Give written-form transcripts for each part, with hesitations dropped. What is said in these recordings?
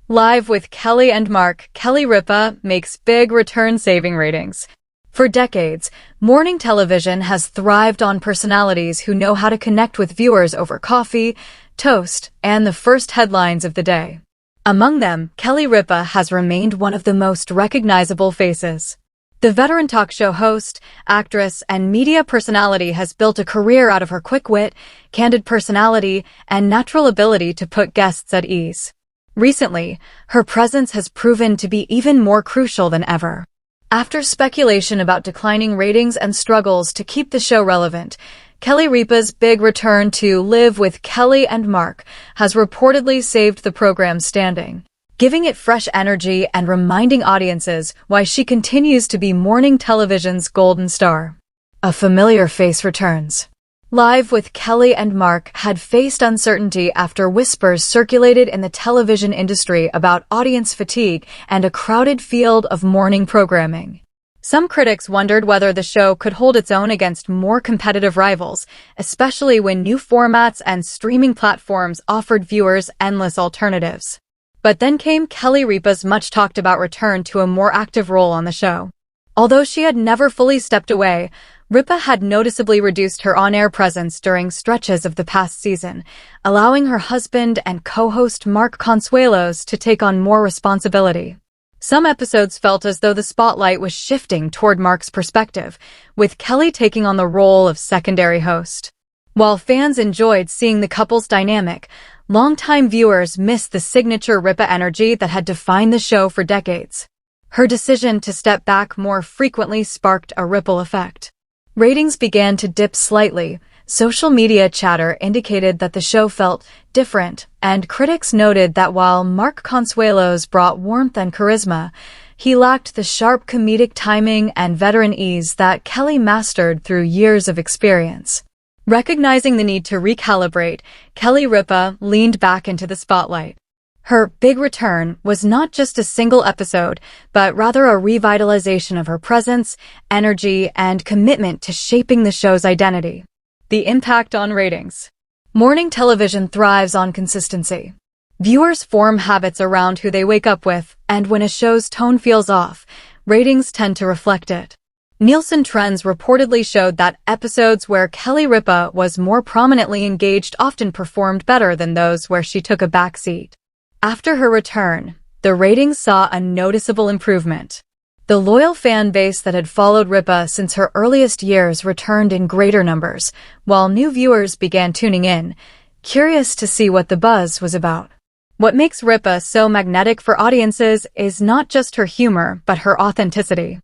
Live with Kelly and Mark, Kelly Ripa makes big return saving ratings. For decades, morning television has thrived on personalities who know how to connect with viewers over coffee, toast, and the first headlines of the day. Among them, Kelly Ripa has remained one of the most recognizable faces. The veteran talk show host, actress, and media personality has built a career out of her quick wit, candid personality, and natural ability to put guests at ease. Recently, her presence has proven to be even more crucial than ever. After speculation about declining ratings and struggles to keep the show relevant, Kelly Ripa's big return to Live with Kelly and Mark has reportedly saved the program's standing, giving it fresh energy and reminding audiences why she continues to be morning television's golden star. A familiar face returns. Live with Kelly and Mark had faced uncertainty after whispers circulated in the television industry about audience fatigue and a crowded field of morning programming. Some critics wondered whether the show could hold its own against more competitive rivals, especially when new formats and streaming platforms offered viewers endless alternatives. But then came Kelly Ripa's much-talked-about return to a more active role on the show. Although she had never fully stepped away, Ripa had noticeably reduced her on-air presence during stretches of the past season, allowing her husband and co-host Mark Consuelos to take on more responsibility. Some episodes felt as though the spotlight was shifting toward Mark's perspective, with Kelly taking on the role of secondary host. While fans enjoyed seeing the couple's dynamic, longtime viewers missed the signature Ripa energy that had defined the show for decades. Her decision to step back more frequently sparked a ripple effect. Ratings began to dip slightly. Social media chatter indicated that the show felt different, and critics noted that while Mark Consuelos brought warmth and charisma, he lacked the sharp comedic timing and veteran ease that Kelly mastered through years of experience. Recognizing the need to recalibrate, Kelly Ripa leaned back into the spotlight. Her big return was not just a single episode, but rather a revitalization of her presence, energy, and commitment to shaping the show's identity. The impact on ratings. Morning television thrives on consistency. Viewers form habits around who they wake up with, and when a show's tone feels off, ratings tend to reflect it. Nielsen trends reportedly showed that episodes where Kelly Ripa was more prominently engaged often performed better than those where she took a back seat. After her return, the ratings saw a noticeable improvement. The loyal fan base that had followed Ripa since her earliest years returned in greater numbers, while new viewers began tuning in, curious to see what the buzz was about. What makes Ripa so magnetic for audiences is not just her humor, but her authenticity.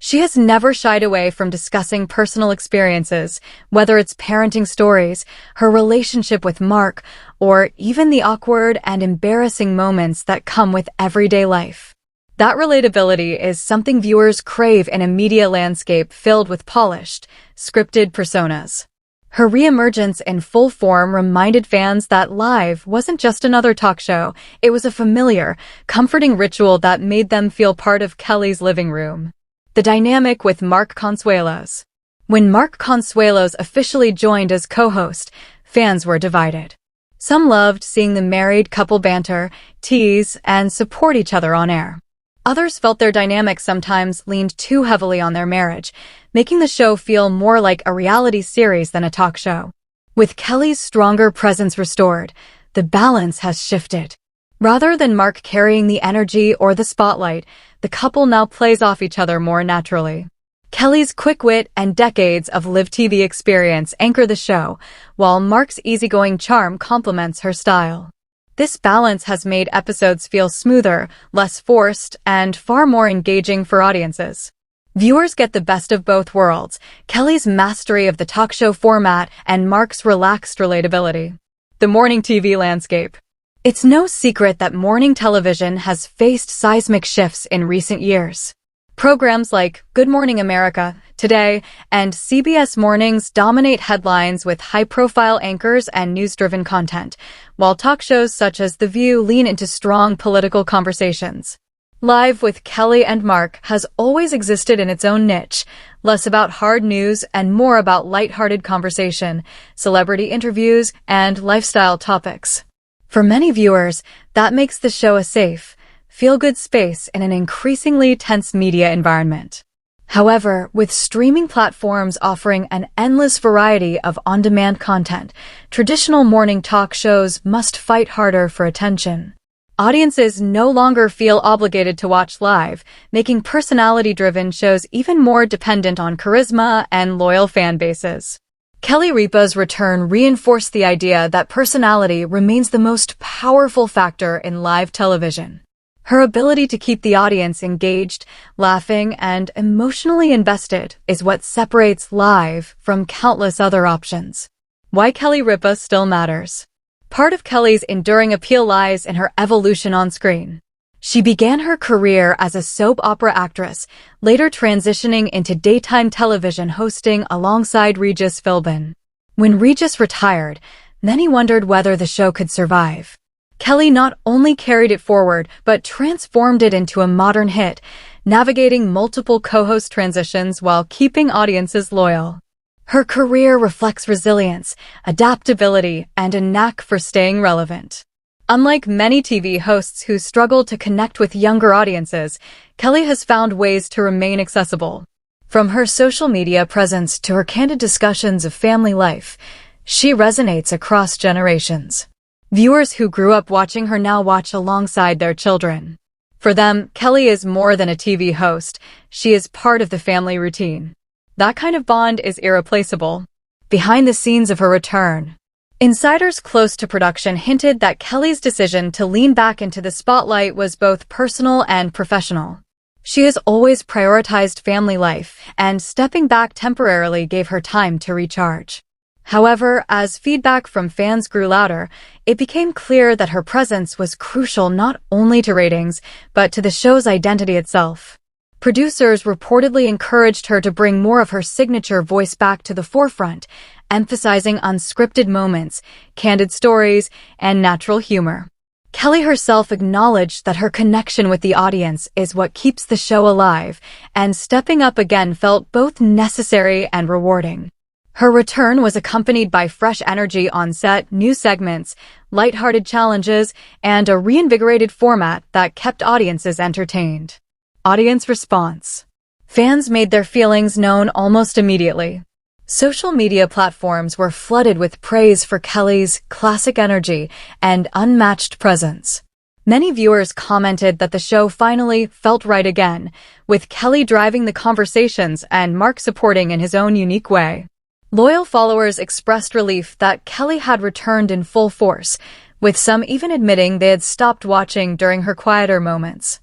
She has never shied away from discussing personal experiences, whether it's parenting stories, her relationship with Mark, or even the awkward and embarrassing moments that come with everyday life. That relatability is something viewers crave in a media landscape filled with polished, scripted personas. Her reemergence in full form reminded fans that Live wasn't just another talk show, it was a familiar, comforting ritual that made them feel part of Kelly's living room. The dynamic with Mark Consuelos. When Mark Consuelos officially joined as co-host, fans were divided. Some loved seeing the married couple banter, tease, and support each other on air. Others felt their dynamic sometimes leaned too heavily on their marriage, making the show feel more like a reality series than a talk show. With Kelly's stronger presence restored, the balance has shifted. Rather than Mark carrying the energy or the spotlight, the couple now plays off each other more naturally. Kelly's quick wit and decades of live TV experience anchor the show, while Mark's easygoing charm complements her style. This balance has made episodes feel smoother, less forced, and far more engaging for audiences. Viewers get the best of both worlds, Kelly's mastery of the talk show format and Mark's relaxed relatability. The morning TV landscape. It's no secret that morning television has faced seismic shifts in recent years. Programs like Good Morning America, Today, and CBS Mornings dominate headlines with high-profile anchors and news-driven content, while talk shows such as The View lean into strong political conversations. Live with Kelly and Mark has always existed in its own niche, less about hard news and more about lighthearted conversation, celebrity interviews, and lifestyle topics. For many viewers, that makes the show a safe, feel-good space in an increasingly tense media environment. However, with streaming platforms offering an endless variety of on-demand content, traditional morning talk shows must fight harder for attention. Audiences no longer feel obligated to watch live, making personality-driven shows even more dependent on charisma and loyal fan bases. Kelly Ripa's return reinforced the idea that personality remains the most powerful factor in live television. Her ability to keep the audience engaged, laughing, and emotionally invested is what separates live from countless other options. Why Kelly Ripa still matters. Part of Kelly's enduring appeal lies in her evolution on screen. She began her career as a soap opera actress, later transitioning into daytime television hosting alongside Regis Philbin. When Regis retired, many wondered whether the show could survive. Kelly not only carried it forward, but transformed it into a modern hit, navigating multiple co-host transitions while keeping audiences loyal. Her career reflects resilience, adaptability, and a knack for staying relevant. Unlike many TV hosts who struggle to connect with younger audiences, Kelly has found ways to remain accessible. From her social media presence to her candid discussions of family life, she resonates across generations. Viewers who grew up watching her now watch alongside their children. For them, Kelly is more than a TV host. She is part of the family routine. That kind of bond is irreplaceable. Behind the scenes of her return, insiders close to production hinted that Kelly's decision to lean back into the spotlight was both personal and professional. She has always prioritized family life, and stepping back temporarily gave her time to recharge. However, as feedback from fans grew louder, it became clear that her presence was crucial not only to ratings, but to the show's identity itself. Producers reportedly encouraged her to bring more of her signature voice back to the forefront, emphasizing unscripted moments, candid stories, and natural humor. Kelly herself acknowledged that her connection with the audience is what keeps the show alive, and stepping up again felt both necessary and rewarding. Her return was accompanied by fresh energy on set, new segments, lighthearted challenges, and a reinvigorated format that kept audiences entertained. Audience response. Fans made their feelings known almost immediately. Social media platforms were flooded with praise for Kelly's classic energy and unmatched presence. Many viewers commented that the show finally felt right again, with Kelly driving the conversations and Mark supporting in his own unique way. Loyal followers expressed relief that Kelly had returned in full force, with some even admitting they had stopped watching during her quieter moments.